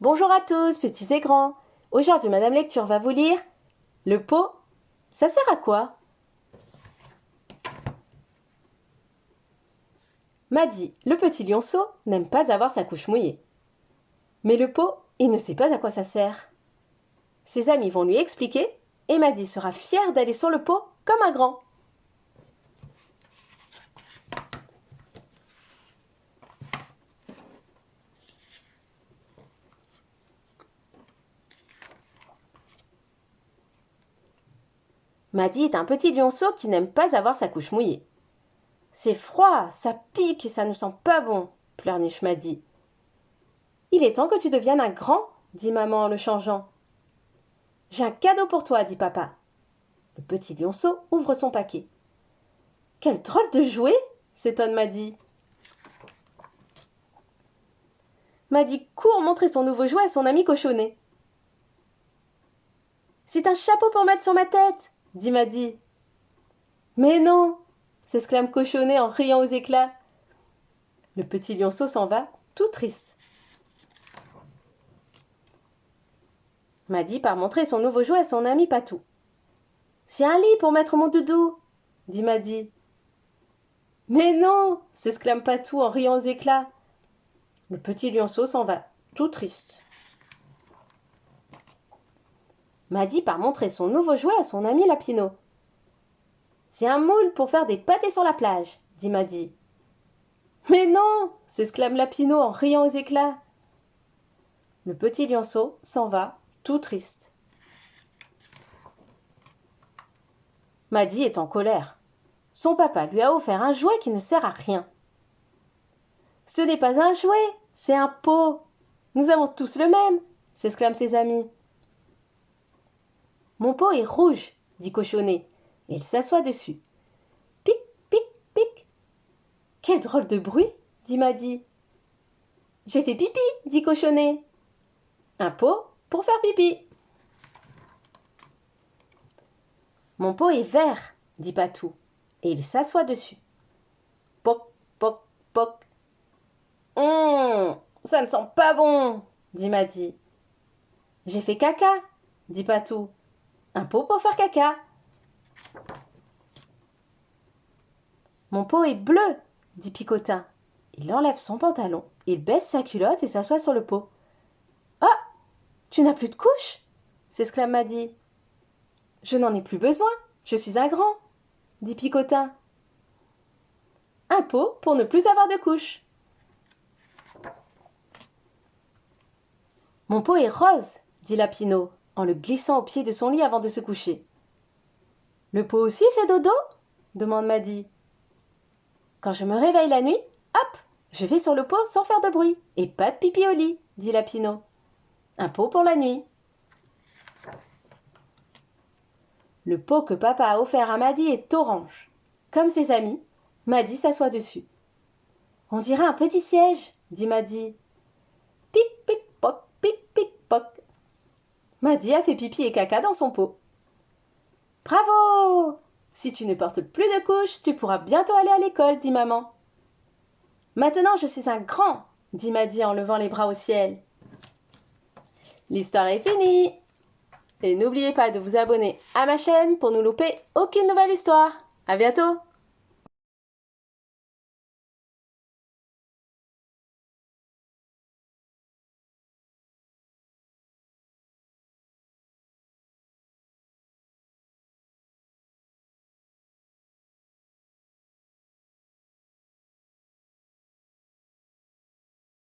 Bonjour à tous, petits et grands. Aujourd'hui, Madame Lecture va vous lire Le pot, ça sert à quoi? Maddy, le petit lionceau, n'aime pas avoir sa couche mouillée. Mais le pot, il ne sait pas à quoi ça sert. Ses amis vont lui expliquer et Maddy sera fière d'aller sur le pot comme un grand. Maddy est un petit lionceau qui n'aime pas avoir sa couche mouillée. C'est froid, ça pique et ça ne sent pas bon, pleurniche Maddy. Il est temps que tu deviennes un grand, dit maman en le changeant. J'ai un cadeau pour toi, dit papa. Le petit lionceau ouvre son paquet. Quel drôle de jouet s'étonne Maddy. Maddy court montrer son nouveau jouet à son ami Cochonnet. C'est un chapeau pour mettre sur ma tête, dit Maddy. Mais non, s'exclame Cochonnet en riant aux éclats. Le petit lionceau s'en va, tout triste. Maddy part montrer son nouveau jouet à son ami Patou. C'est un lit pour mettre mon doudou, dit Maddy. Mais non, s'exclame Patou en riant aux éclats. Le petit lionceau s'en va, tout triste. Maddy part montrer son nouveau jouet à son ami Lapino. C'est un moule pour faire des pâtés sur la plage, dit Maddy. Mais non, s'exclame Lapino en riant aux éclats. Le petit lionceau s'en va, tout triste. Maddy est en colère. Son papa lui a offert un jouet qui ne sert à rien. Ce n'est pas un jouet, c'est un pot. Nous avons tous le même, s'exclament ses amis. Mon pot est rouge, dit Cochonnet, et il s'assoit dessus. Pic, pic, pic. Quel drôle de bruit, dit Maddy. J'ai fait pipi, dit Cochonnet. Un pot pour faire pipi. Mon pot est vert, dit Patou, et il s'assoit dessus. Poc, poc, poc. Ça ne sent pas bon, dit Maddy. J'ai fait caca, dit Patou. Un pot pour faire caca. Mon pot est bleu, dit Picotin. Il enlève son pantalon, il baisse sa culotte et s'assoit sur le pot. Ah, tu n'as plus de couche s'exclame Maddy. Je n'en ai plus besoin, je suis un grand, dit Picotin. Un pot pour ne plus avoir de couche. Mon pot est rose, dit Lapino, en le glissant au pied de son lit avant de se coucher. Le pot aussi fait dodo demande Maddy. Quand je me réveille la nuit, hop, je vais sur le pot sans faire de bruit, et pas de pipi au lit, dit Lapino. Un pot pour la nuit. Le pot que papa a offert à Maddy est orange. Comme ses amis, Maddy s'assoit dessus. On dirait un petit siège, dit Maddy. Pic, pic, poc, pic, pic, poc. Maddy a fait pipi et caca dans son pot. Bravo! Si tu ne portes plus de couches, tu pourras bientôt aller à l'école, dit maman. Maintenant, je suis un grand, dit Maddy en levant les bras au ciel. L'histoire est finie! Et n'oubliez pas de vous abonner à ma chaîne pour ne louper aucune nouvelle histoire. À bientôt!